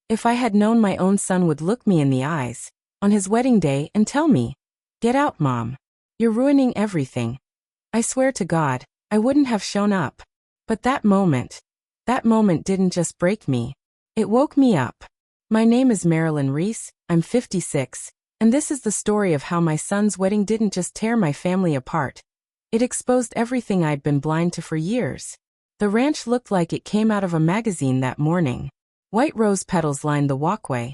If I had known my own son would look me in the eyes on his wedding day and tell me, "Get out, Mom. You're ruining everything," I swear to God, I wouldn't have shown up. But that moment didn't just break me. It woke me up. My name is Marilyn Reese, I'm 56, and this is the story of how my son's wedding didn't just tear my family apart. It exposed everything I'd been blind to for years. The ranch looked like it came out of a magazine that morning. White rose petals lined the walkway.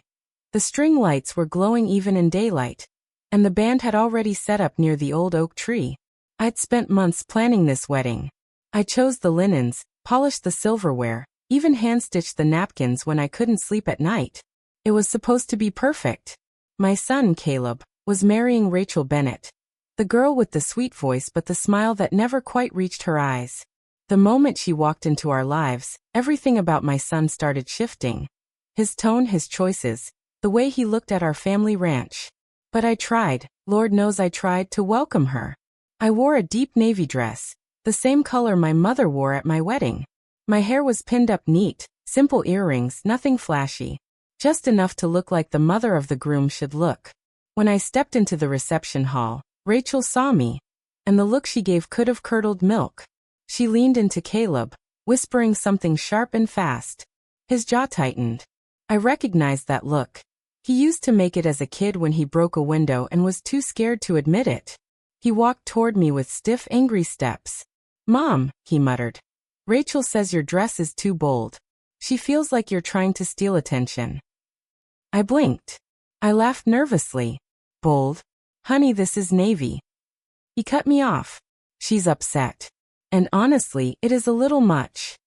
The string lights were glowing even in daylight, and the band had already set up near the old oak tree. I'd spent months planning this wedding. I chose the linens, polished the silverware, even hand-stitched the napkins when I couldn't sleep at night. It was supposed to be perfect. My son, Caleb, was marrying Rachel Bennett, the girl with the sweet voice but the smile that never quite reached her eyes. The moment she walked into our lives, everything about my son started shifting. His tone, his choices, the way he looked at our family ranch. But I tried, Lord knows I tried, to welcome her. I wore a deep navy dress, the same color my mother wore at my wedding. My hair was pinned up neat, simple earrings, nothing flashy, just enough to look like the mother of the groom should look. When I stepped into the reception hall, Rachel saw me, and the look she gave could have curdled milk. She leaned into Caleb, whispering something sharp and fast. His jaw tightened. I recognized that look. He used to make it as a kid when he broke a window and was too scared to admit it. He walked toward me with stiff, angry steps. "Mom," he muttered. "Rachel says your dress is too bold. She feels like you're trying to steal attention." I blinked. I laughed nervously. "Bold? Honey, this is navy." He cut me off. "She's upset. And honestly, it is a little much."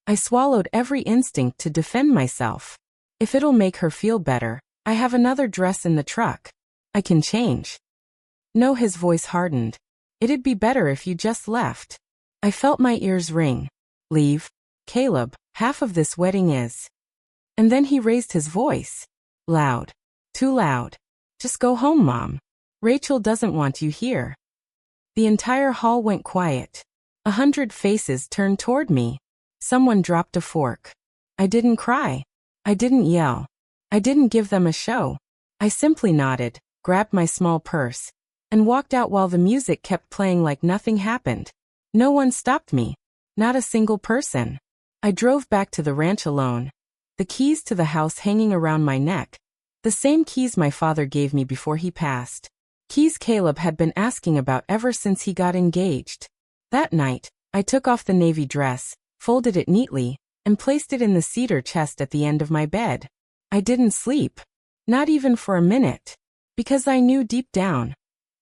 I swallowed every instinct to defend myself. "If it'll make her feel better, I have another dress in the truck. I can change." "No," his voice hardened. "It'd be better if you just left." I felt my ears ring. "Leave? Caleb, half of this wedding is..." And then he raised his voice. Loud. Too loud. "Just go home, Mom. Rachel doesn't want you here." The entire hall went quiet. 100 faces turned toward me. Someone dropped a fork. I didn't cry. I didn't yell. I didn't give them a show. I simply nodded, grabbed my small purse, and walked out while the music kept playing like nothing happened. No one stopped me. Not a single person. I drove back to the ranch alone. The keys to the house hanging around my neck. The same keys my father gave me before he passed. Keys Caleb had been asking about ever since he got engaged. That night, I took off the navy dress, folded it neatly, and placed it in the cedar chest at the end of my bed. I didn't sleep. Not even for a minute. Because I knew deep down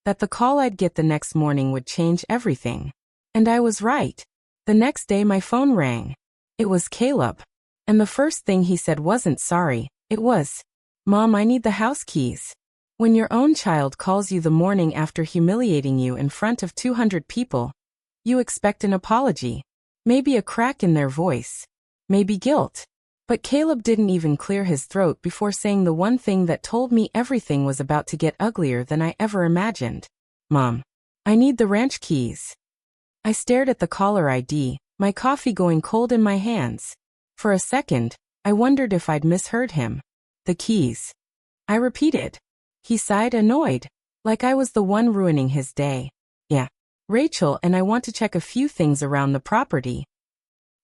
that the call I'd get the next morning would change everything. And I was right. The next day my phone rang. It was Caleb. And the first thing he said wasn't sorry, it was, "Mom, I need the house keys." When your own child calls you the morning after humiliating you in front of 200 people, you expect an apology. Maybe a crack in their voice. Maybe guilt. But Caleb didn't even clear his throat before saying the one thing that told me everything was about to get uglier than I ever imagined. "Mom, I need the ranch keys." I stared at the caller ID, my coffee going cold in my hands. For a second, I wondered if I'd misheard him. "The keys." I repeated. He sighed, annoyed, like I was the one ruining his day. "Yeah. Rachel and I want to check a few things around the property."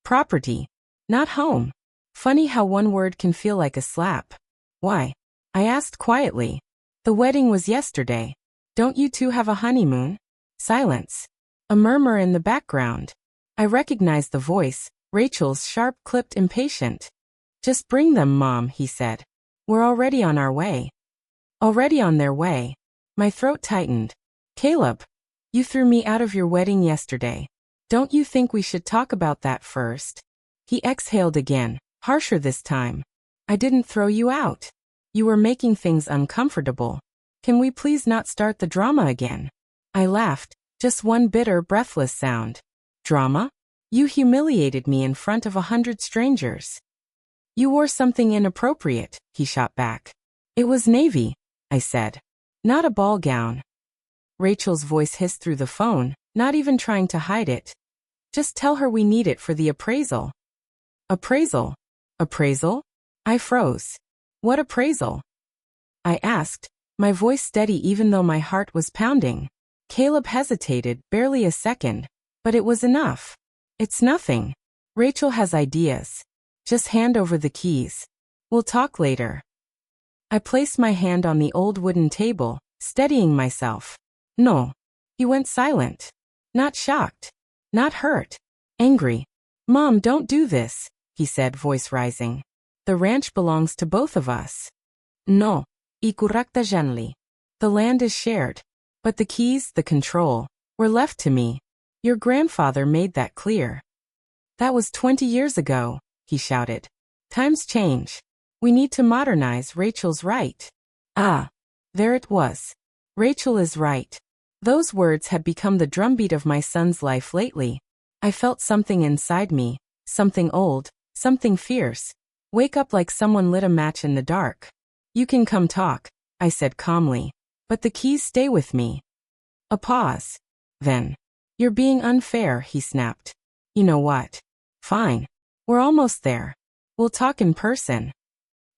Property. Not home. Funny how one word can feel like a slap. "Why?" I asked quietly. "The wedding was yesterday. Don't you two have a honeymoon?" Silence. A murmur in the background. I recognized the voice, Rachel's sharp-clipped, impatient. "Just bring them, Mom," he said. "We're already on our way." Already on their way. My throat tightened. "Caleb, you threw me out of your wedding yesterday. Don't you think we should talk about that first?" He exhaled again, harsher this time. "I didn't throw you out. You were making things uncomfortable. Can we please not start the drama again?" I laughed, just one bitter, breathless sound. "Drama? You humiliated me in front of 100 strangers." "You wore something inappropriate," he shot back. "It was navy," I said. "Not a ball gown." Rachel's voice hissed through the phone, not even trying to hide it. "Just tell her we need it for the appraisal." "Appraisal? Appraisal?" I froze. What appraisal? I asked, my voice steady even though my heart was pounding. Caleb hesitated, barely a second. But it was enough. It's nothing. Rachel has ideas. Just hand over the keys. We'll talk later. I placed my hand on the old wooden table, steadying myself. No. He went silent. Not shocked. Not hurt. Angry. Mom, don't do this, he said, voice rising. The ranch belongs to both of us. No. I correcta gently. The land is shared. But the keys, the control, were left to me. Your grandfather made that clear. That was 20 years ago, he shouted. Times change. We need to modernize. Rachel's right. Ah. There it was. Rachel is right. Those words had become the drumbeat of my son's life lately. I felt something inside me, something old, something fierce. Wake up like someone lit a match in the dark. You can come talk, I said calmly. But the keys stay with me. A pause. Then. You're being unfair, he snapped. You know what? Fine. We're almost there. We'll talk in person.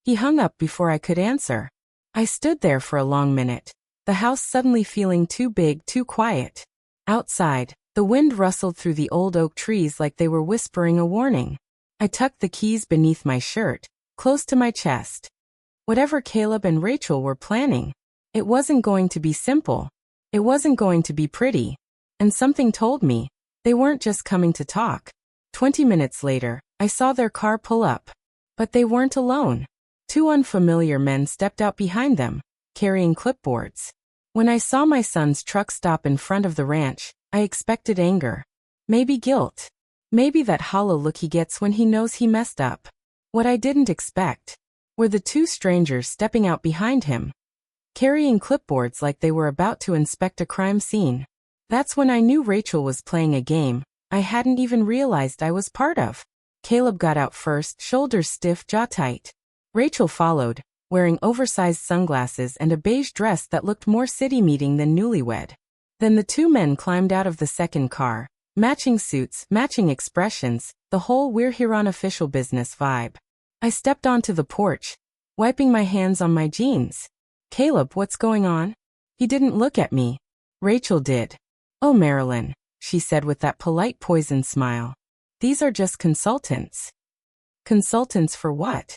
He hung up before I could answer. I stood there for a long minute, the house suddenly feeling too big, too quiet. Outside, the wind rustled through the old oak trees like they were whispering a warning. I tucked the keys beneath my shirt, close to my chest. Whatever Caleb and Rachel were planning, it wasn't going to be simple. It wasn't going to be pretty. And something told me, they weren't just coming to talk. 20 minutes later, I saw their car pull up. But they weren't alone. Two unfamiliar men stepped out behind them, carrying clipboards. When I saw my son's truck stop in front of the ranch, I expected anger. Maybe guilt. Maybe that hollow look he gets when he knows he messed up. What I didn't expect were the two strangers stepping out behind him, carrying clipboards like they were about to inspect a crime scene. That's when I knew Rachel was playing a game I hadn't even realized I was part of. Caleb got out first, shoulders stiff, jaw tight. Rachel followed, wearing oversized sunglasses and a beige dress that looked more city meeting than newlywed. Then the two men climbed out of the second car, matching suits, matching expressions, the whole "we're here on official business" vibe. I stepped onto the porch, wiping my hands on my jeans. Caleb, what's going on? He didn't look at me. Rachel did. Oh, Marilyn, she said with that polite poison smile. These are just consultants. Consultants for what?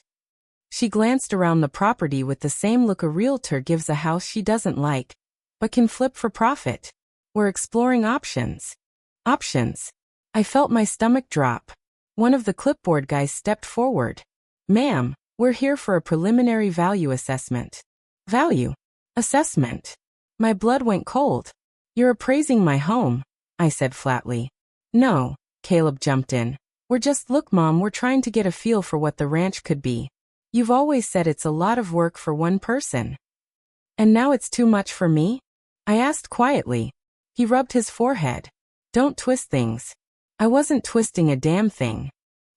She glanced around the property with the same look a realtor gives a house she doesn't like, but can flip for profit. We're exploring options. Options. I felt my stomach drop. One of the clipboard guys stepped forward. Ma'am, we're here for a preliminary value assessment. Value? Assessment. My blood went cold. You're appraising my home, I said flatly. No, Caleb jumped in. Look, Mom, we're trying to get a feel for what the ranch could be. You've always said it's a lot of work for one person. And now it's too much for me? I asked quietly. He rubbed his forehead. Don't twist things. I wasn't twisting a damn thing.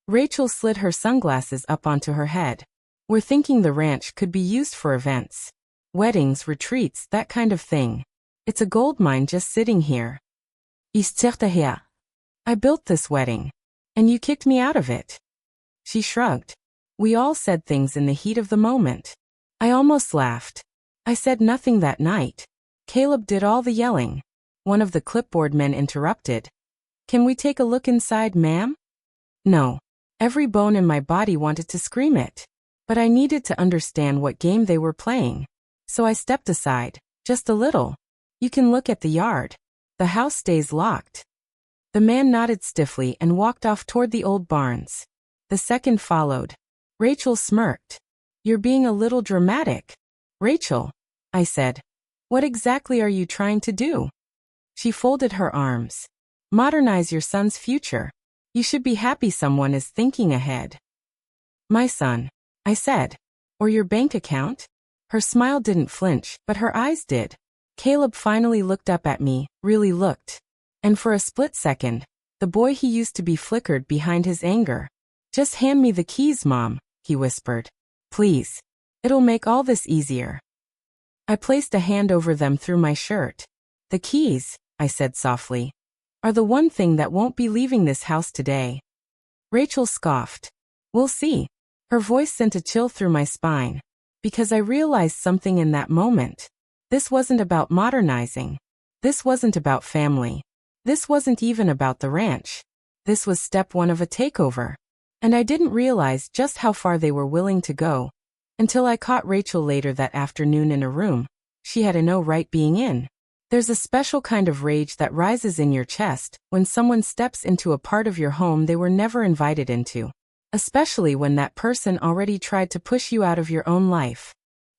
Rachel slid her sunglasses up onto her head. We're thinking the ranch could be used for events. Weddings, retreats, that kind of thing. It's a gold mine just sitting here. I built this wedding. And you kicked me out of it. She shrugged. We all said things in the heat of the moment. I almost laughed. I said nothing that night. Caleb did all the yelling. One of the clipboard men interrupted. Can we take a look inside, ma'am? No. Every bone in my body wanted to scream it. But I needed to understand what game they were playing. So I stepped aside, just a little. You can look at the yard. The house stays locked. The man nodded stiffly and walked off toward the old barns. The second followed. Rachel smirked. You're being a little dramatic. Rachel, I said. What exactly are you trying to do? She folded her arms. Modernize your son's future. You should be happy someone is thinking ahead. My son, I said. Or your bank account? Her smile didn't flinch, but her eyes did. Caleb finally looked up at me, really looked. And for a split second, the boy he used to be flickered behind his anger. Just hand me the keys, Mom, he whispered. Please. It'll make all this easier. I placed a hand over them through my shirt. The keys, I said softly, are the one thing that won't be leaving this house today. Rachel scoffed. We'll see. Her voice sent a chill through my spine, because I realized something in that moment. This wasn't about modernizing. This wasn't about family. This wasn't even about the ranch. This was step one of a takeover. And I didn't realize just how far they were willing to go until I caught Rachel later that afternoon in a room she had no right being in. There's a special kind of rage that rises in your chest when someone steps into a part of your home they were never invited into, especially when that person already tried to push you out of your own life.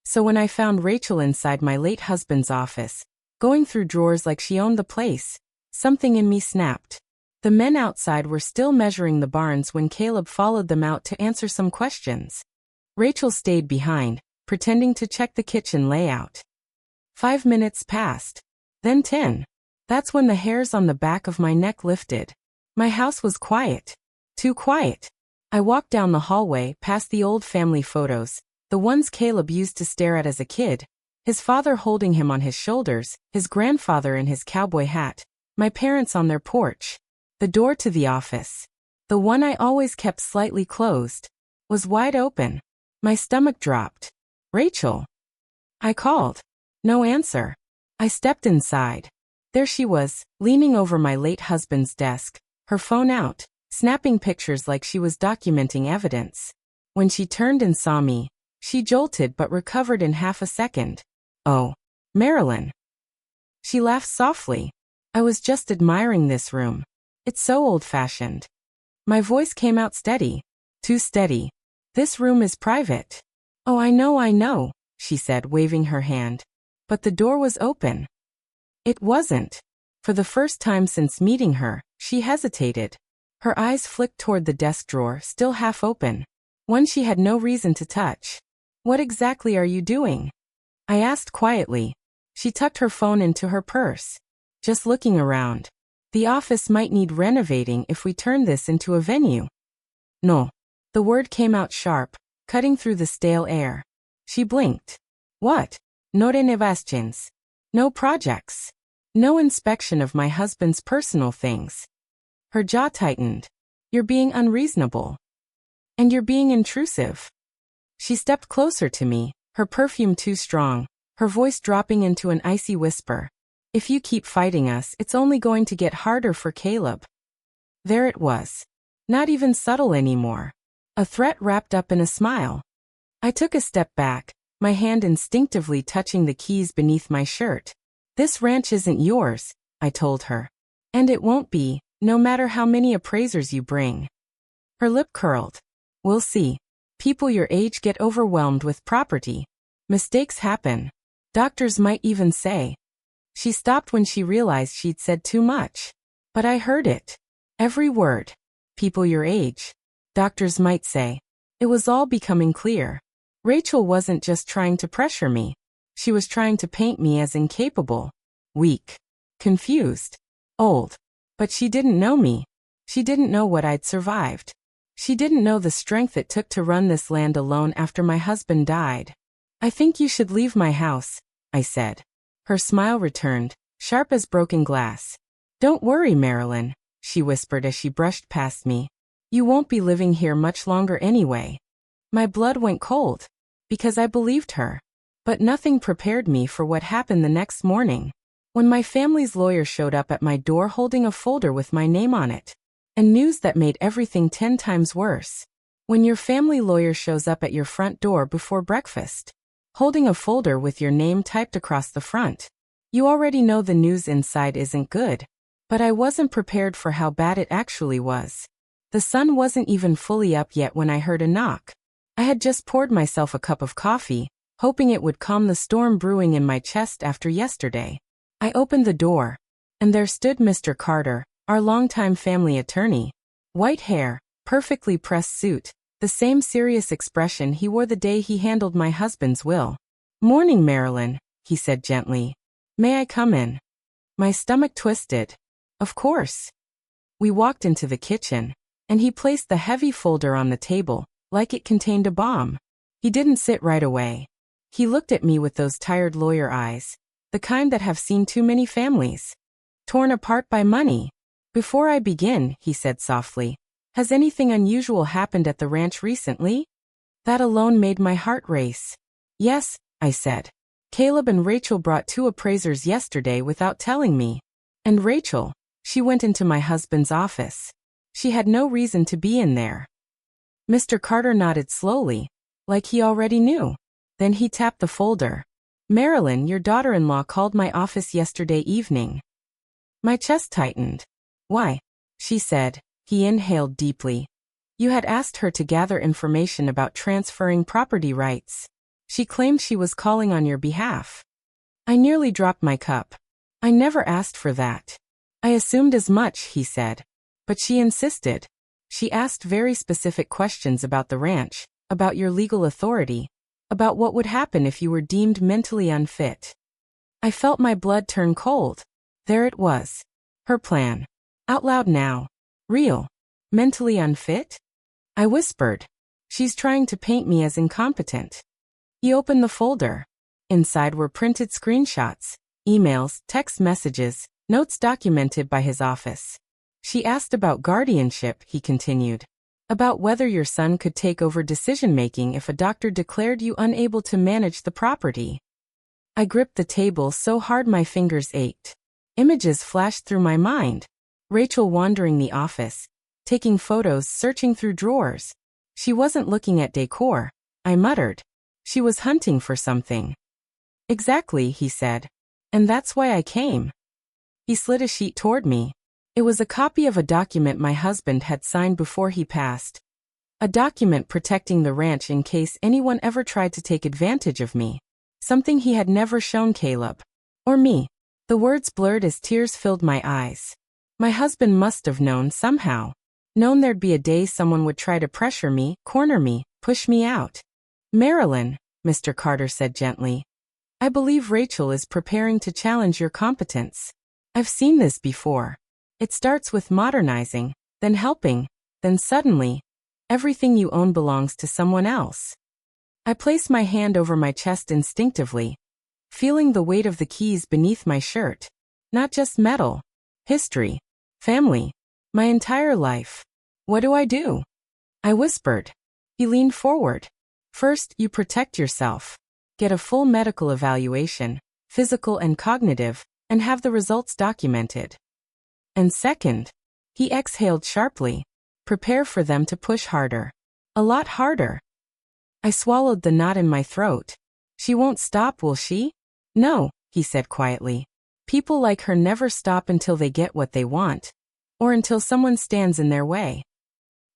So when I found Rachel inside my late husband's office, going through drawers like she owned the place, something in me snapped. The men outside were still measuring the barns when Caleb followed them out to answer some questions. Rachel stayed behind, pretending to check the kitchen layout. 5 minutes passed. Then 10. That's when the hairs on the back of my neck lifted. My house was quiet. Too quiet. I walked down the hallway, past the old family photos, the ones Caleb used to stare at as a kid, his father holding him on his shoulders, his grandfather in his cowboy hat, my parents on their porch. The door to the office, the one I always kept slightly closed, was wide open. My stomach dropped. Rachel. I called. No answer. I stepped inside. There she was, leaning over my late husband's desk, her phone out, snapping pictures like she was documenting evidence. When she turned and saw me, she jolted but recovered in half a second. Oh, Marilyn. She laughed softly. I was just admiring this room. It's so old-fashioned. My voice came out steady. Too steady. This room is private. Oh, I know, she said, waving her hand. But the door was open. It wasn't. For the first time since meeting her, she hesitated. Her eyes flicked toward the desk drawer, still half open. One she had no reason to touch. What exactly are you doing? I asked quietly. She tucked her phone into her purse. Just looking around. The office might need renovating if we turn this into a venue. No. The word came out sharp, cutting through the stale air. She blinked. What? No renovations. No projects. No inspection of my husband's personal things. Her jaw tightened. You're being unreasonable. And you're being intrusive. She stepped closer to me, her perfume too strong, her voice dropping into an icy whisper. If you keep fighting us, it's only going to get harder for Caleb. There it was. Not even subtle anymore. A threat wrapped up in a smile. I took a step back, my hand instinctively touching the keys beneath my shirt. This ranch isn't yours, I told her. And it won't be, no matter how many appraisers you bring. Her lip curled. We'll see. People your age get overwhelmed with property. Mistakes happen. Doctors might even say. She stopped when she realized she'd said too much. But I heard it. Every word. People your age. Doctors might say. It was all becoming clear. Rachel wasn't just trying to pressure me. She was trying to paint me as incapable, weak, confused, old. But she didn't know me. She didn't know what I'd survived. She didn't know the strength it took to run this land alone after my husband died. I think you should leave my house, I said. Her smile returned, sharp as broken glass. Don't worry, Marilyn, she whispered as she brushed past me. You won't be living here much longer anyway. My blood went cold, because I believed her. But nothing prepared me for what happened the next morning, when my family's lawyer showed up at my door holding a folder with my name on it. And news that made everything 10 times worse. When your family lawyer shows up at your front door before breakfast, holding a folder with your name typed across the front, you already know the news inside isn't good. But I wasn't prepared for how bad it actually was. The sun wasn't even fully up yet when I heard a knock. I had just poured myself a cup of coffee, hoping it would calm the storm brewing in my chest after yesterday. I opened the door, and there stood Mr. Carter, our longtime family attorney. White hair, perfectly pressed suit, the same serious expression he wore the day he handled my husband's will. Morning, Marilyn, he said gently. May I come in? My stomach twisted. Of course. We walked into the kitchen, and he placed the heavy folder on the table, like it contained a bomb. He didn't sit right away. He looked at me with those tired lawyer eyes, the kind that have seen too many families torn apart by money. Before I begin, he said softly, has anything unusual happened at the ranch recently? That alone made my heart race. Yes, I said. Caleb and Rachel brought 2 appraisers yesterday without telling me. And Rachel, she went into my husband's office. She had no reason to be in there. Mr. Carter nodded slowly, like he already knew. Then he tapped the folder. Marilyn, your daughter-in-law called my office yesterday evening. My chest tightened. Why? She said. He inhaled deeply. You had asked her to gather information about transferring property rights. She claimed she was calling on your behalf. I nearly dropped my cup. I never asked for that. I assumed as much, he said. But she insisted. She asked very specific questions about the ranch, about your legal authority, about what would happen if you were deemed mentally unfit. I felt my blood turn cold. There it was. Her plan. Out loud now. Real. Mentally unfit? I whispered. She's trying to paint me as incompetent. He opened the folder. Inside were printed screenshots, emails, text messages, notes documented by his office. She asked about guardianship, he continued. About whether your son could take over decision-making if a doctor declared you unable to manage the property. I gripped the table so hard my fingers ached. Images flashed through my mind. Rachel wandering the office, taking photos, searching through drawers. She wasn't looking at decor, I muttered. She was hunting for something. Exactly, he said. And that's why I came. He slid a sheet toward me. It was a copy of a document my husband had signed before he passed. A document protecting the ranch in case anyone ever tried to take advantage of me. Something he had never shown Caleb. Or me. The words blurred as tears filled my eyes. My husband must have known somehow. Known there'd be a day someone would try to pressure me, corner me, push me out. Marilyn, Mr. Carter said gently. I believe Rachel is preparing to challenge your competence. I've seen this before. It starts with modernizing, then helping, then suddenly, everything you own belongs to someone else. I placed my hand over my chest instinctively, feeling the weight of the keys beneath my shirt. Not just metal. History. Family. My entire life. What do I do? I whispered. He leaned forward. First, you protect yourself. Get a full medical evaluation, physical and cognitive, and have the results documented. And second, he exhaled sharply. Prepare for them to push harder. A lot harder. I swallowed the knot in my throat. She won't stop, will she? No, he said quietly. People like her never stop until they get what they want. Or until someone stands in their way.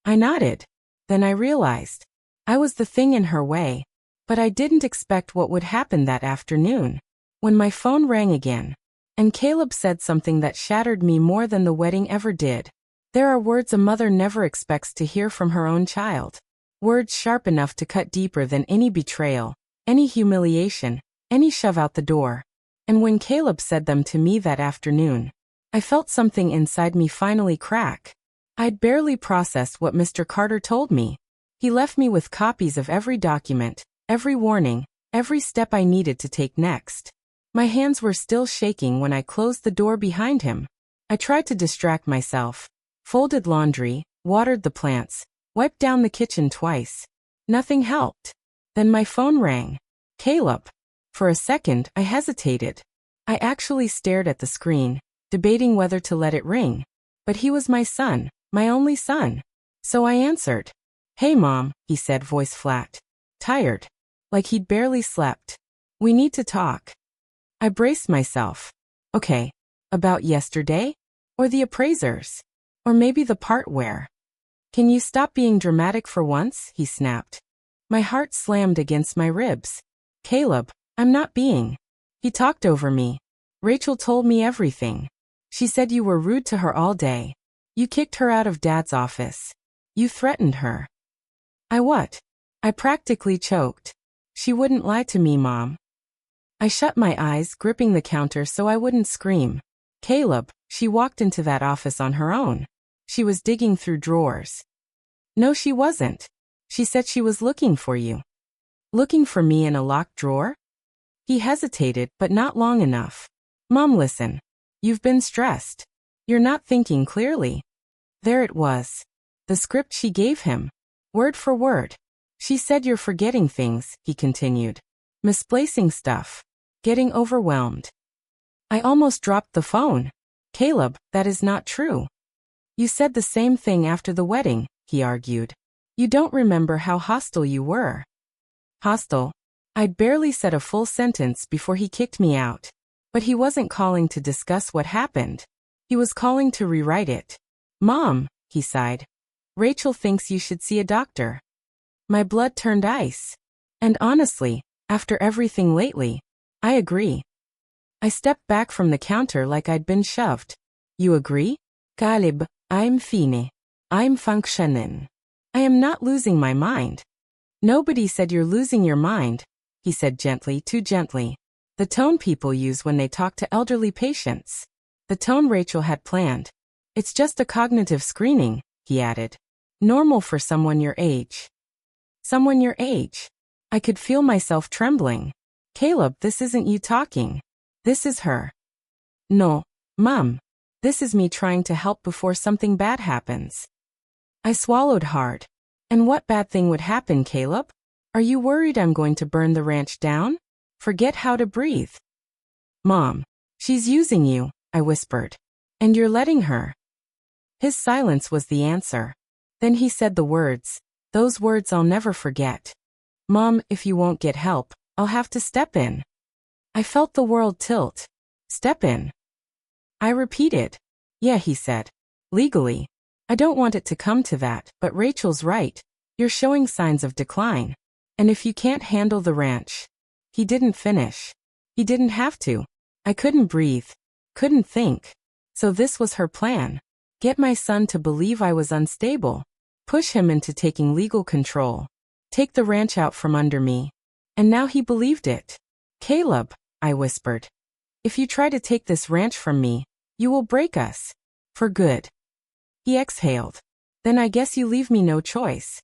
I nodded. Then I realized. I was the thing in her way, but I didn't expect what would happen that afternoon. When my phone rang again, and Caleb said something that shattered me more than the wedding ever did. There are words a mother never expects to hear from her own child. Words sharp enough to cut deeper than any betrayal, any humiliation, any shove out the door. And when Caleb said them to me that afternoon, I felt something inside me finally crack. I'd barely processed what Mr. Carter told me. He left me with copies of every document, every warning, every step I needed to take next. My hands were still shaking when I closed the door behind him. I tried to distract myself. Folded laundry, watered the plants, wiped down the kitchen twice. Nothing helped. Then my phone rang. Caleb. For a second, I hesitated. I actually stared at the screen, debating whether to let it ring. But he was my son, my only son. So I answered. Hey Mom, he said, voice flat. Tired. Like he'd barely slept. We need to talk. I braced myself. Okay. About yesterday? Or the appraisers? Or maybe the part where? Can you stop being dramatic for once? He snapped. My heart slammed against my ribs. Caleb, I'm not being. He talked over me. Rachel told me everything. She said you were rude to her all day. You kicked her out of Dad's office. You threatened her. I what? I practically choked. She wouldn't lie to me, Mom. I shut my eyes, gripping the counter so I wouldn't scream. Caleb, she walked into that office on her own. She was digging through drawers. No, she wasn't. She said she was looking for you. Looking for me in a locked drawer? He hesitated, but not long enough. Mom, listen. You've been stressed. You're not thinking clearly. There it was. The script she gave him. Word for word. She said you're forgetting things, he continued. Misplacing stuff. Getting overwhelmed. I almost dropped the phone. Caleb, that is not true. You said the same thing after the wedding, he argued. You don't remember how hostile you were. Hostile? I'd barely said a full sentence before he kicked me out. But he wasn't calling to discuss what happened. He was calling to rewrite it. Mom, he sighed. Rachel thinks you should see a doctor. My blood turned ice. And honestly, after everything lately, I agree. I stepped back from the counter like I'd been shoved. You agree? Caleb, I'm fine. I'm functioning. I am not losing my mind. Nobody said you're losing your mind, he said gently, too gently. The tone people use when they talk to elderly patients. The tone Rachel had planned. It's just a cognitive screening, he added. Normal for someone your age. Someone your age. I could feel myself trembling. Caleb, this isn't you talking. This is her. No, Mom. This is me trying to help before something bad happens. I swallowed hard. And what bad thing would happen, Caleb? Are you worried I'm going to burn the ranch down? Forget how to breathe. Mom, she's using you, I whispered. And you're letting her. His silence was the answer. Then he said the words. Those words I'll never forget. Mom, if you won't get help, I'll have to step in. I felt the world tilt. Step in. I repeated. Yeah, he said. Legally. I don't want it to come to that, but Rachel's right. You're showing signs of decline. And if you can't handle the ranch. He didn't finish. He didn't have to. I couldn't breathe. Couldn't think. So this was her plan. Get my son to believe I was unstable. Push him into taking legal control. Take the ranch out from under me. And now he believed it. Caleb, I whispered. If you try to take this ranch from me, you will break us. For good. He exhaled. Then I guess you leave me no choice.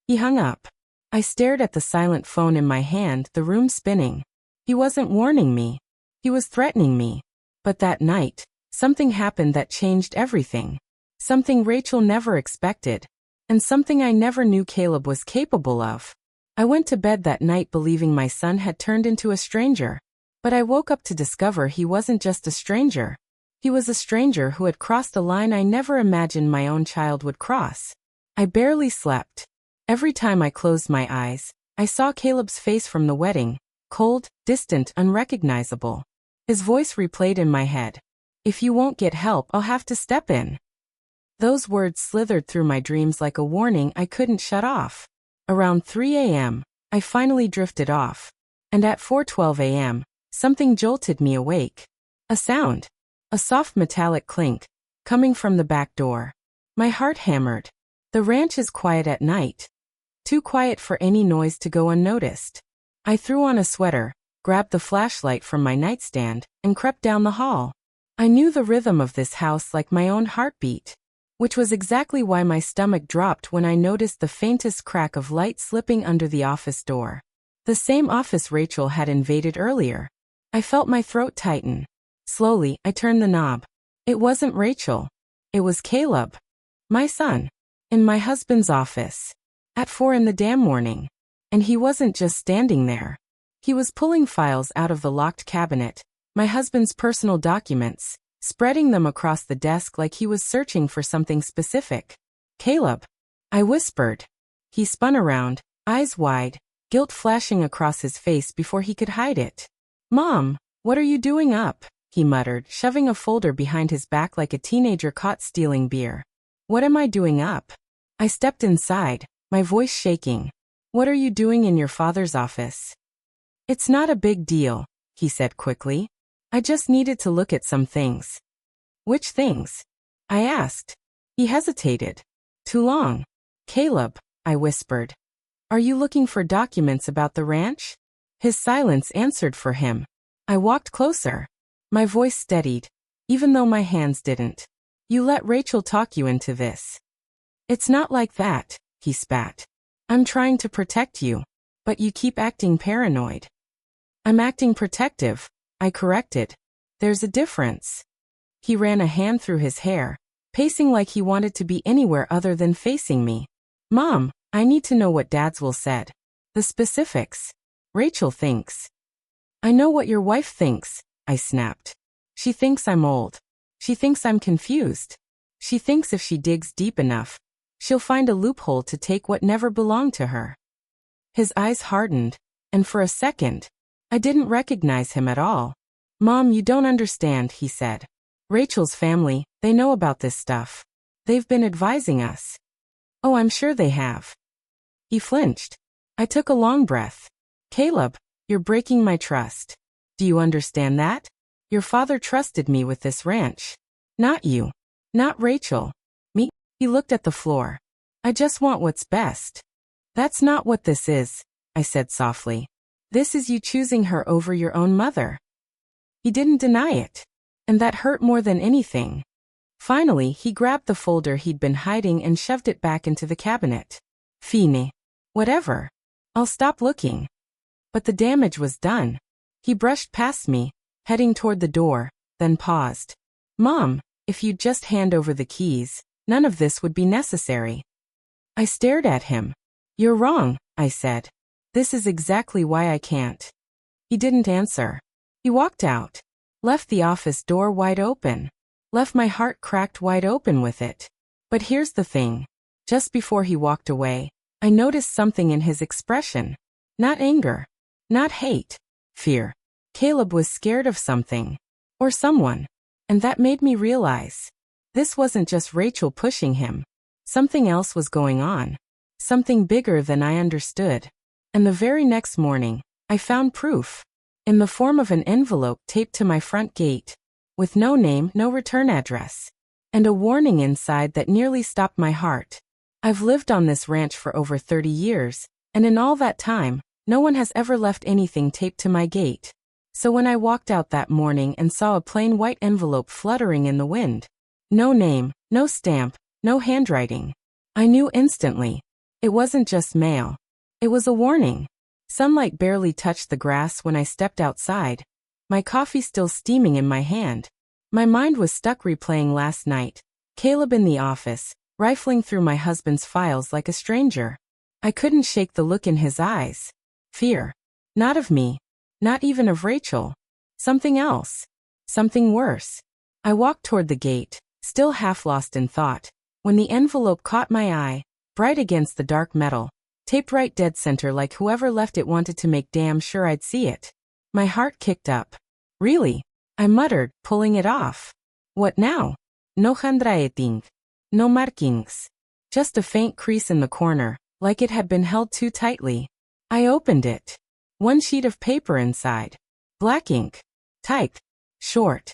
He hung up. I stared at the silent phone in my hand, the room spinning. He wasn't warning me. He was threatening me. But that night, something happened that changed everything. Something Rachel never expected. And something I never knew Caleb was capable of. I went to bed that night believing my son had turned into a stranger. But I woke up to discover he wasn't just a stranger. He was a stranger who had crossed a line I never imagined my own child would cross. I barely slept. Every time I closed my eyes, I saw Caleb's face from the wedding, cold, distant, unrecognizable. His voice replayed in my head. If you won't get help, I'll have to step in. Those words slithered through my dreams like a warning I couldn't shut off. Around 3 a.m., I finally drifted off. And at 4:12 a.m., something jolted me awake. A sound. A soft metallic clink, coming from the back door. My heart hammered. The ranch is quiet at night. Too quiet for any noise to go unnoticed. I threw on a sweater, grabbed the flashlight from my nightstand, and crept down the hall. I knew the rhythm of this house like my own heartbeat. Which was exactly why my stomach dropped when I noticed the faintest crack of light slipping under the office door. The same office Rachel had invaded earlier. I felt my throat tighten. Slowly, I turned the knob. It wasn't Rachel. It was Caleb. My son. In my husband's office. At 4 in the damn morning. And he wasn't just standing there. He was pulling files out of the locked cabinet, my husband's personal documents, spreading them across the desk like he was searching for something specific. Caleb. I whispered. He spun around, eyes wide, guilt flashing across his face before he could hide it. Mom, what are you doing up? He muttered, shoving a folder behind his back like a teenager caught stealing beer. What am I doing up? I stepped inside, my voice shaking. What are you doing in your father's office? It's not a big deal, he said quickly. I just needed to look at some things. Which things? I asked. He hesitated. Too long. Caleb, I whispered. Are you looking for documents about the ranch? His silence answered for him. I walked closer. My voice steadied, even though my hands didn't. You let Rachel talk you into this. It's not like that, he spat. I'm trying to protect you, but you keep acting paranoid. I'm acting protective, I corrected. There's a difference. He ran a hand through his hair, pacing like he wanted to be anywhere other than facing me. Mom, I need to know what Dad's will said. The specifics. Rachel thinks. I know what your wife thinks, I snapped. She thinks I'm old. She thinks I'm confused. She thinks if she digs deep enough, she'll find a loophole to take what never belonged to her. His eyes hardened, and for a second, I didn't recognize him at all. Mom, you don't understand, he said. Rachel's family, they know about this stuff. They've been advising us. Oh, I'm sure they have. He flinched. I took a long breath. Caleb, you're breaking my trust. Do you understand that? Your father trusted me with this ranch. Not you. Not Rachel. Me. He looked at the floor. I just want what's best. That's not what this is, I said softly. This is you choosing her over your own mother. He didn't deny it. And that hurt more than anything. Finally, he grabbed the folder he'd been hiding and shoved it back into the cabinet. Fine. Whatever. I'll stop looking. But the damage was done. He brushed past me, heading toward the door, then paused. Mom, if you'd just hand over the keys, none of this would be necessary. I stared at him. You're wrong, I said. This is exactly why I can't. He didn't answer. He walked out, left the office door wide open, left my heart cracked wide open with it. But here's the thing. Just before he walked away, I noticed something in his expression. Not anger. Not hate. Fear. Caleb was scared of something. Or someone. And that made me realize. This wasn't just Rachel pushing him. Something else was going on. Something bigger than I understood. And the very next morning, I found proof. In the form of an envelope taped to my front gate. With no name, no return address. And a warning inside that nearly stopped my heart. I've lived on this ranch for over 30 years, and in all that time, no one has ever left anything taped to my gate. So when I walked out that morning and saw a plain white envelope fluttering in the wind, no name, no stamp, no handwriting, I knew instantly. It wasn't just mail. It was a warning. Sunlight barely touched the grass when I stepped outside, my coffee still steaming in my hand. My mind was stuck replaying last night, Caleb in the office, rifling through my husband's files like a stranger. I couldn't shake the look in his eyes. Fear. Not of me. Not even of Rachel. Something else. Something worse. I walked toward the gate, still half lost in thought, when the envelope caught my eye, bright against the dark metal, taped right dead center like whoever left it wanted to make damn sure I'd see it. My heart kicked up. Really? I muttered, pulling it off. What now? No handwriting. No markings. Just a faint crease in the corner, like it had been held too tightly. I opened it. One sheet of paper inside. Black ink. Typed. Short.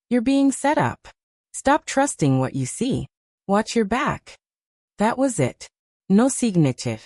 You're being set up. Stop trusting what you see. Watch your back. That was it. No signature.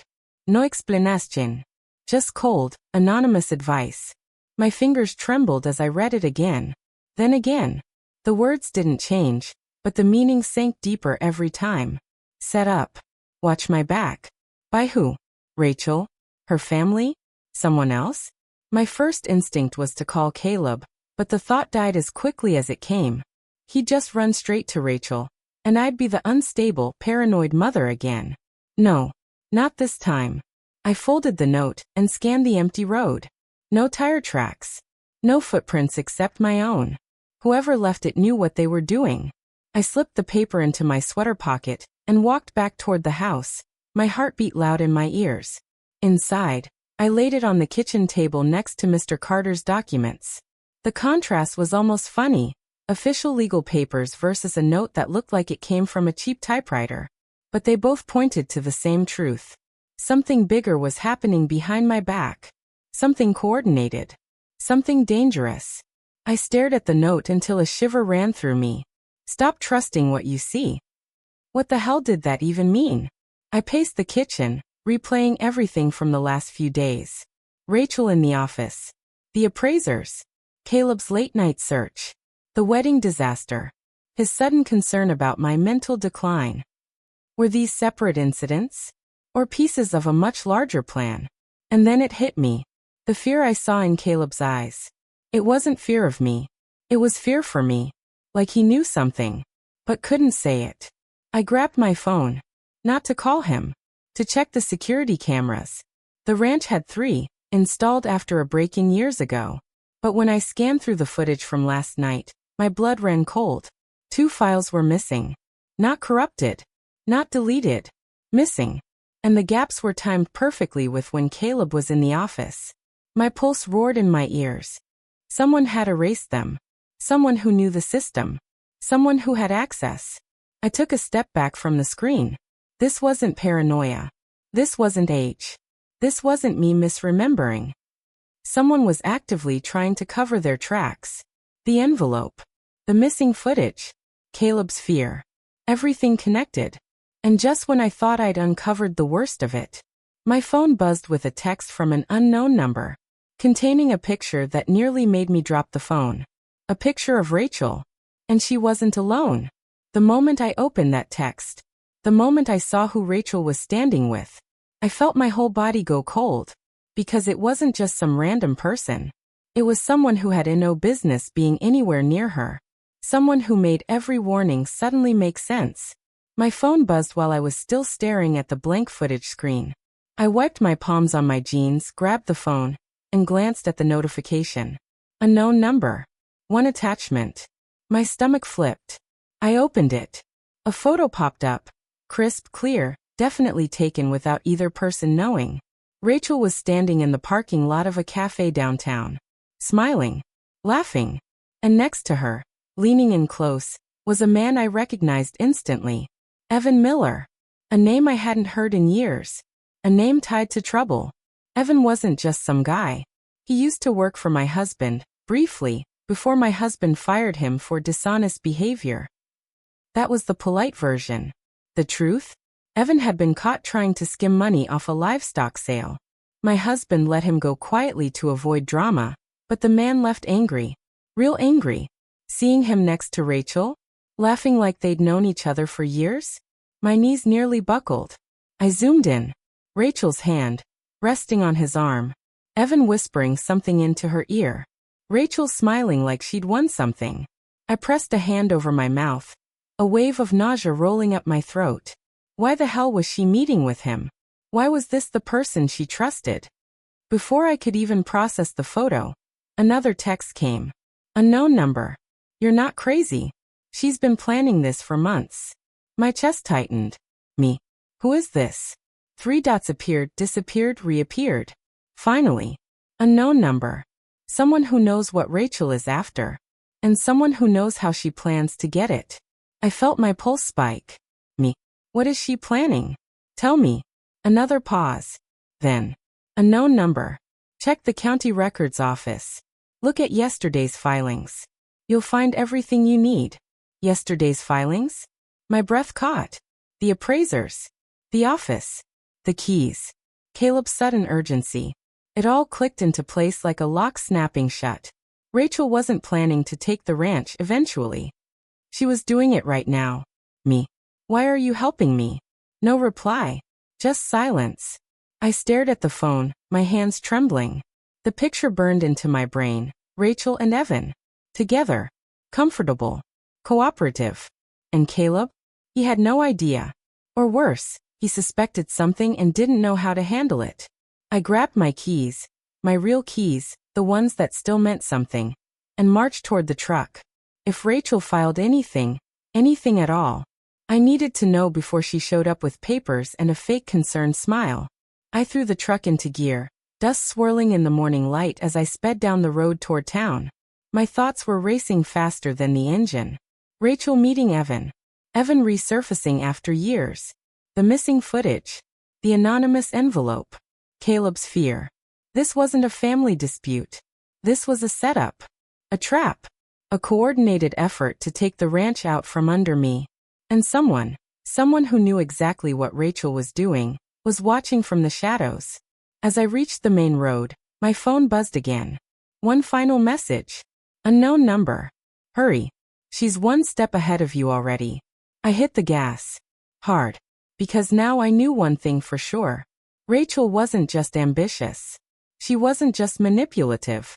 No explanation. Just cold, anonymous advice. My fingers trembled as I read it again. Then again. The words didn't change, but the meaning sank deeper every time. Set up. Watch my back. By who? Rachel? Her family? Someone else? My first instinct was to call Caleb, but the thought died as quickly as it came. He'd just run straight to Rachel, and I'd be the unstable, paranoid mother again. No, not this time. I folded the note and scanned the empty road. No tire tracks. No footprints except my own. Whoever left it knew what they were doing. I slipped the paper into my sweater pocket and walked back toward the house, my heart beat loud in my ears. Inside, I laid it on the kitchen table next to Mr. Carter's documents. The contrast was almost funny. Official legal papers versus a note that looked like it came from a cheap typewriter. But they both pointed to the same truth. Something bigger was happening behind my back. Something coordinated. Something dangerous. I stared at the note until a shiver ran through me. Stop trusting what you see. What the hell did that even mean? I paced the kitchen, replaying everything from the last few days. Rachel in the office. The appraisers. Caleb's late-night search. The wedding disaster. His sudden concern about my mental decline. Were these separate incidents? Or pieces of a much larger plan? And then it hit me. The fear I saw in Caleb's eyes. It wasn't fear of me. It was fear for me. Like he knew something. But couldn't say it. I grabbed my phone. Not to call him. to check the security cameras. The ranch had 3, installed after a break-in years ago. But when I scanned through the footage from last night, my blood ran cold. 2 files were missing. Not corrupted. Not deleted. Missing. And the gaps were timed perfectly with when Caleb was in the office. My pulse roared in my ears. Someone had erased them. Someone who knew the system. Someone who had access. I took a step back from the screen. This wasn't paranoia. This wasn't age. This wasn't me misremembering. Someone was actively trying to cover their tracks. The envelope. The missing footage. Caleb's fear. Everything connected. And just when I thought I'd uncovered the worst of it, my phone buzzed with a text from an unknown number, containing a picture that nearly made me drop the phone. A picture of Rachel. And she wasn't alone. The moment I opened that text, the moment I saw who Rachel was standing with, I felt my whole body go cold. Because it wasn't just some random person. It was someone who had no business being anywhere near her. Someone who made every warning suddenly make sense. My phone buzzed while I was still staring at the blank footage screen. I wiped my palms on my jeans, grabbed the phone, and glanced at the notification. Unknown number. 1 attachment. My stomach flipped. I opened it. A photo popped up. Crisp, clear, definitely taken without either person knowing. Rachel was standing in the parking lot of a cafe downtown, smiling, laughing, and next to her, leaning in close, was a man I recognized instantly. Evan Miller. A name I hadn't heard in years. A name tied to trouble. Evan wasn't just some guy. He used to work for my husband, briefly, before my husband fired him for dishonest behavior. That was the polite version. The truth? Evan had been caught trying to skim money off a livestock sale. My husband let him go quietly to avoid drama, but the man left angry. Real angry. Seeing him next to Rachel, laughing like they'd known each other for years, my knees nearly buckled. I zoomed in. Rachel's hand, resting on his arm. Evan whispering something into her ear. Rachel smiling like she'd won something. I pressed a hand over my mouth. A wave of nausea rolling up my throat. Why the hell was she meeting with him? Why was this the person she trusted? Before I could even process the photo, another text came. Unknown number. You're not crazy. She's been planning this for months. My chest tightened. Me. Who is this? 3 dots appeared, disappeared, reappeared. Finally. Unknown number. Someone who knows what Rachel is after. And someone who knows how she plans to get it. I felt my pulse spike. Me. What is she planning? Tell me. Another pause. Then. Unknown number. Check the county records office. Look at yesterday's filings. You'll find everything you need. Yesterday's filings? My breath caught. The appraisers. The office. The keys. Caleb's sudden urgency. It all clicked into place like a lock snapping shut. Rachel wasn't planning to take the ranch eventually. She was doing it right now. Me. Why are you helping me? No reply. Just silence. I stared at the phone, my hands trembling. The picture burned into my brain. Rachel and Evan. Together. Comfortable. Cooperative. And Caleb? He had no idea. Or worse, he suspected something and didn't know how to handle it. I grabbed my keys, my real keys, the ones that still meant something, and marched toward the truck. If Rachel filed anything at all, I needed to know before she showed up with papers and a fake concerned smile. I threw the truck into gear, dust swirling in the morning light as I sped down the road toward town. My thoughts were racing faster than the engine. Rachel meeting Evan. Evan resurfacing after years. The missing footage. The anonymous envelope. Caleb's fear. This wasn't a family dispute. This was a setup. A trap. A coordinated effort to take the ranch out from under me. And someone who knew exactly what Rachel was doing, was watching from the shadows. As I reached the main road, my phone buzzed again. One final message. Unknown number. Hurry. She's 1 step ahead of you already. I hit the gas. Hard. Because now I knew one thing for sure. Rachel wasn't just ambitious. She wasn't just manipulative.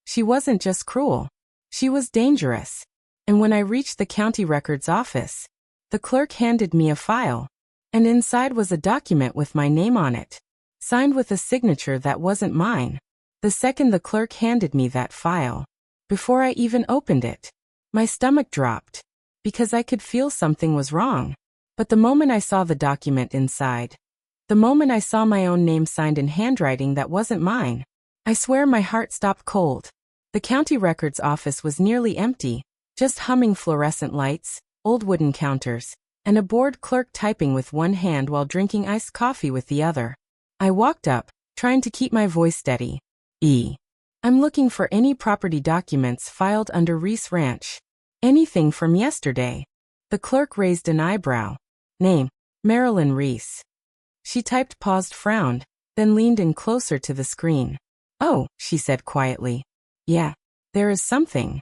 She wasn't just cruel. She was dangerous. And when I reached the county records office, the clerk handed me a file. And inside was a document with my name on it, signed with a signature that wasn't mine. The second the clerk handed me that file, before I even opened it, my stomach dropped, because I could feel something was wrong. But the moment I saw the document inside, the moment I saw my own name signed in handwriting that wasn't mine, I swear my heart stopped cold. The county records office was nearly empty, just humming fluorescent lights, old wooden counters, and a bored clerk typing with one hand while drinking iced coffee with the other. I walked up, trying to keep my voice steady. I'm looking for any property documents filed under Reese Ranch. Anything from yesterday. The clerk raised an eyebrow. Name, Marilyn Reese. She typed, paused, frowned, then leaned in closer to the screen. Oh, she said quietly. Yeah, there is something.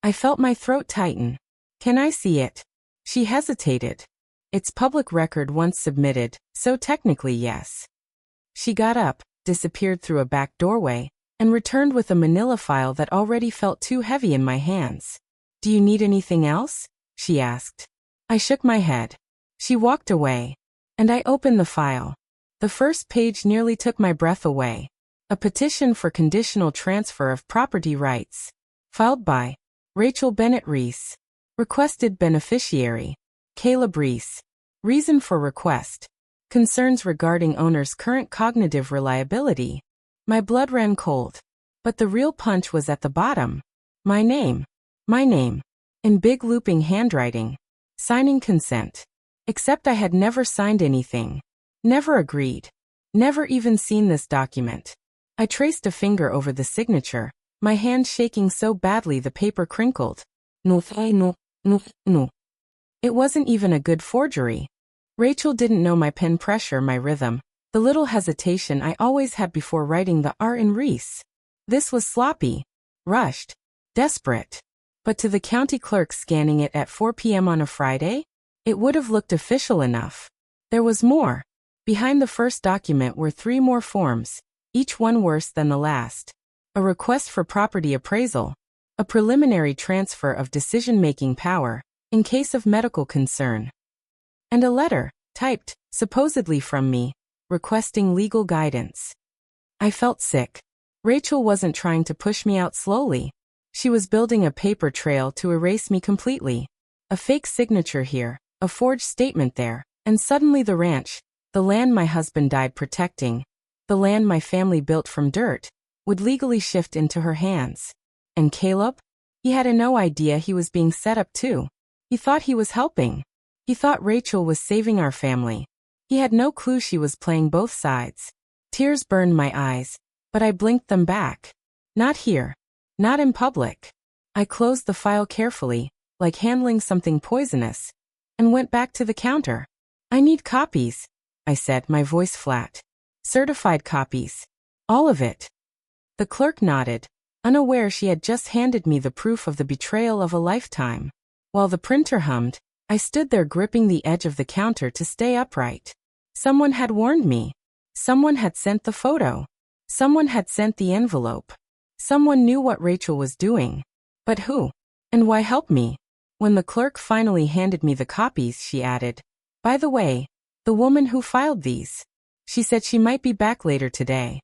I felt my throat tighten. Can I see it? She hesitated. It's public record once submitted, so technically yes. She got up, disappeared through a back doorway, and returned with a manila file that already felt too heavy in my hands. Do you need anything else? She asked. I shook my head. She walked away, and I opened the file. The first page nearly took my breath away. A petition for conditional transfer of property rights. Filed by Rachel Bennett Reese. Requested beneficiary, Caleb Reese. Reason for request. Concerns regarding owner's current cognitive reliability. My blood ran cold. But the real punch was at the bottom. My name. My name. In big looping handwriting. Signing consent. Except I had never signed anything. Never agreed. Never even seen this document. I traced a finger over the signature, my hand shaking so badly the paper crinkled. No. It wasn't even a good forgery. Rachel didn't know my pen pressure, my rhythm, the little hesitation I always had before writing the R in Reese. This was sloppy, rushed, desperate. But to the county clerk scanning it at 4 p.m. on a Friday, it would have looked official enough. There was more. Behind the first document were 3 more forms, each one worse than the last. A request for property appraisal. A preliminary transfer of decision-making power, in case of medical concern. And a letter, typed, supposedly from me, requesting legal guidance. I felt sick. Rachel wasn't trying to push me out slowly. She was building a paper trail to erase me completely. A fake signature here, a forged statement there, and suddenly the ranch, the land my husband died protecting, the land my family built from dirt, would legally shift into her hands. And Caleb? He had no idea he was being set up too. He thought he was helping. He thought Rachel was saving our family. He had no clue she was playing both sides. Tears burned my eyes, but I blinked them back. Not here. Not in public. I closed the file carefully, like handling something poisonous, and went back to the counter. I need copies, I said, my voice flat. Certified copies. All of it. The clerk nodded, unaware she had just handed me the proof of the betrayal of a lifetime. While the printer hummed, I stood there gripping the edge of the counter to stay upright. Someone had warned me. Someone had sent the photo. Someone had sent the envelope. Someone knew what Rachel was doing. But who? And why help me? When the clerk finally handed me the copies, she added, by the way, the woman who filed these. She said she might be back later today.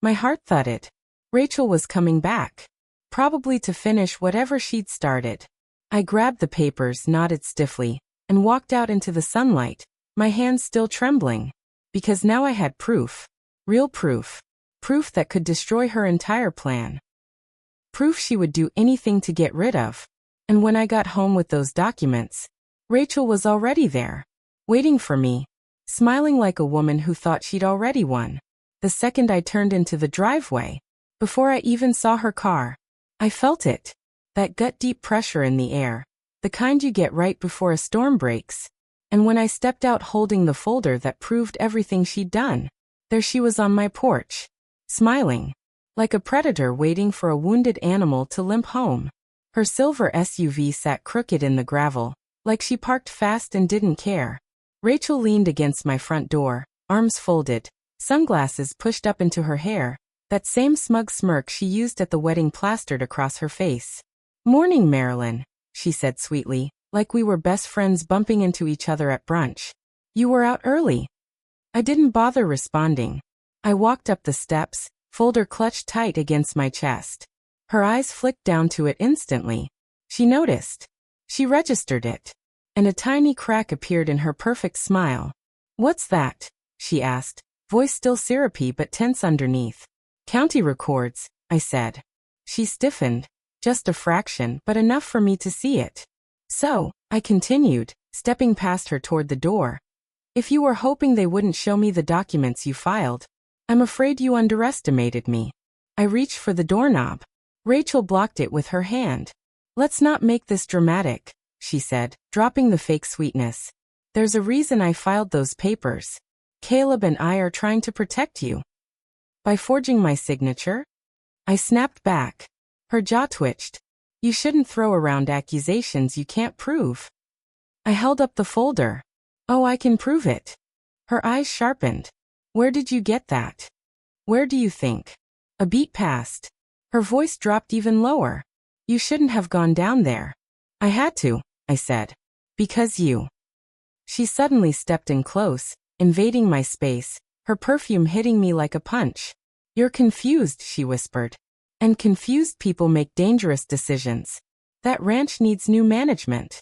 My heart thudded. Rachel was coming back. Probably to finish whatever she'd started. I grabbed the papers, nodded stiffly, and walked out into the sunlight, my hands still trembling. Because now I had proof. Real proof. Proof that could destroy her entire plan. Proof she would do anything to get rid of. And when I got home with those documents, Rachel was already there, waiting for me, smiling like a woman who thought she'd already won. The second I turned into the driveway, before I even saw her car, I felt it. That gut-deep pressure in the air, the kind you get right before a storm breaks. And when I stepped out holding the folder that proved everything she'd done, there she was on my porch, smiling, like a predator waiting for a wounded animal to limp home. Her silver SUV sat crooked in the gravel, like she parked fast and didn't care. Rachel leaned against my front door, arms folded, sunglasses pushed up into her hair, that same smug smirk she used at the wedding plastered across her face. Morning, Marilyn, she said sweetly, like we were best friends bumping into each other at brunch. You were out early. I didn't bother responding. I walked up the steps, folder clutched tight against my chest. Her eyes flicked down to it instantly. She noticed. She registered it. And a tiny crack appeared in her perfect smile. What's that? She asked, voice still syrupy but tense underneath. County records, I said. She stiffened. Just a fraction, but enough for me to see it. So, I continued, stepping past her toward the door. If you were hoping they wouldn't show me the documents you filed, I'm afraid you underestimated me. I reached for the doorknob. Rachel blocked it with her hand. Let's not make this dramatic, she said, dropping the fake sweetness. There's a reason I filed those papers. Caleb and I are trying to protect you. By forging my signature? I snapped back. Her jaw twitched. You shouldn't throw around accusations you can't prove. I held up the folder. Oh, I can prove it. Her eyes sharpened. Where did you get that? Where do you think? A beat passed. Her voice dropped even lower. You shouldn't have gone down there. I had to, I said. Because you. She suddenly stepped in close, invading my space, her perfume hitting me like a punch. You're confused, she whispered. And confused people make dangerous decisions. That ranch needs new management.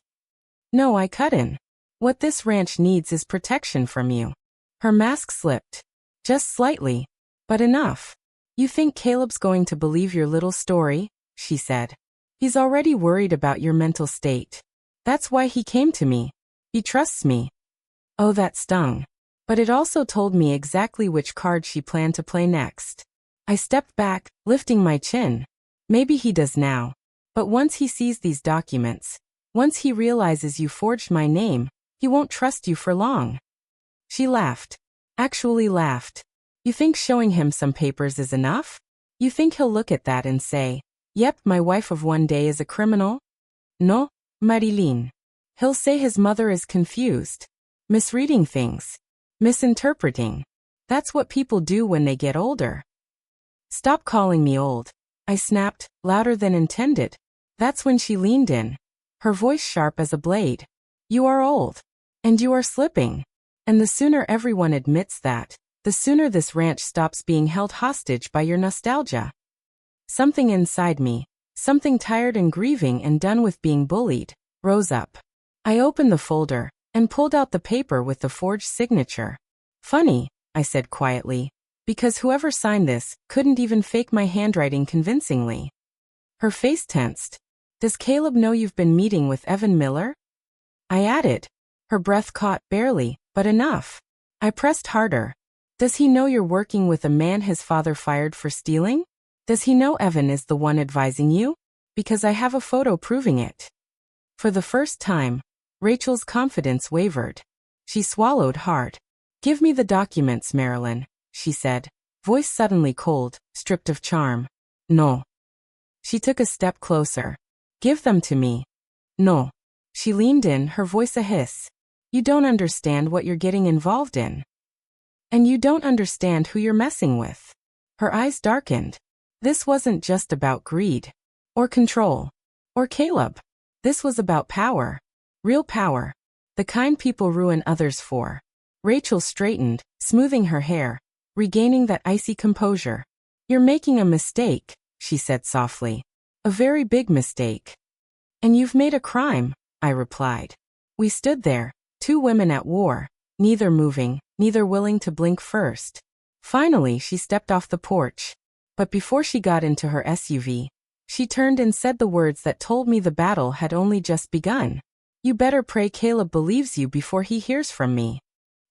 No, I cut in. What this ranch needs is protection from you. Her mask slipped. Just slightly. But enough. You think Caleb's going to believe your little story? She said. He's already worried about your mental state. That's why he came to me. He trusts me. Oh, that stung. But it also told me exactly which card she planned to play next. I stepped back, lifting my chin. Maybe he does now. But once he sees these documents, once he realizes you forged my name, he won't trust you for long. She laughed. Actually laughed. You think showing him some papers is enough? You think he'll look at that and say, yep, my wife of one day is a criminal? No, Marilyn. He'll say his mother is confused. Misreading things. Misinterpreting. That's what people do when they get older. Stop calling me old. I snapped, louder than intended. That's when she leaned in. Her voice sharp as a blade. You are old. And you are slipping. And the sooner everyone admits that, the sooner this ranch stops being held hostage by your nostalgia. Something inside me, something tired and grieving and done with being bullied, rose up. I opened the folder and pulled out the paper with the forged signature. Funny, I said quietly, because whoever signed this couldn't even fake my handwriting convincingly. Her face tensed. Does Caleb know you've been meeting with Evan Miller? I added. Her breath caught, barely, but enough. I pressed harder. Does he know you're working with a man his father fired for stealing? Does he know Evan is the one advising you? Because I have a photo proving it. For the first time, Rachel's confidence wavered. She swallowed hard. Give me the documents, Marilyn, she said, voice suddenly cold, stripped of charm. No. She took a step closer. Give them to me. No. She leaned in, her voice a hiss. You don't understand what you're getting involved in. And you don't understand who you're messing with. Her eyes darkened. This wasn't just about greed. Or control. Or Caleb. This was about power. Real power. The kind people ruin others for. Rachel straightened, smoothing her hair, regaining that icy composure. You're making a mistake, she said softly. A very big mistake. And you've made a crime, I replied. We stood there, two women at war, neither moving, neither willing to blink first. Finally, she stepped off the porch. But before she got into her SUV, she turned and said the words that told me the battle had only just begun. You better pray Caleb believes you before he hears from me.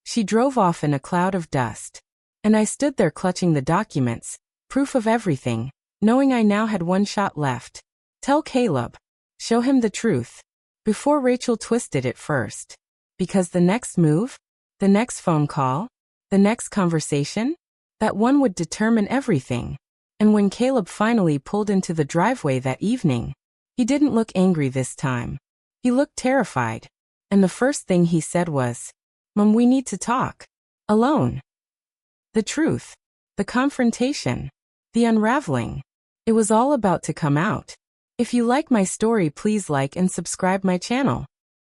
She drove off in a cloud of dust. And I stood there clutching the documents, proof of everything, knowing I now had one shot left. Tell Caleb. Show him the truth. Before Rachel twisted it first. Because the next move, the next phone call, the next conversation, that one would determine everything. And when Caleb finally pulled into the driveway that evening, he didn't look angry this time. He looked terrified. And the first thing he said was, Mom, we need to talk. Alone. The truth. The confrontation. The unraveling. It was all about to come out. If you like my story, please like and subscribe my channel.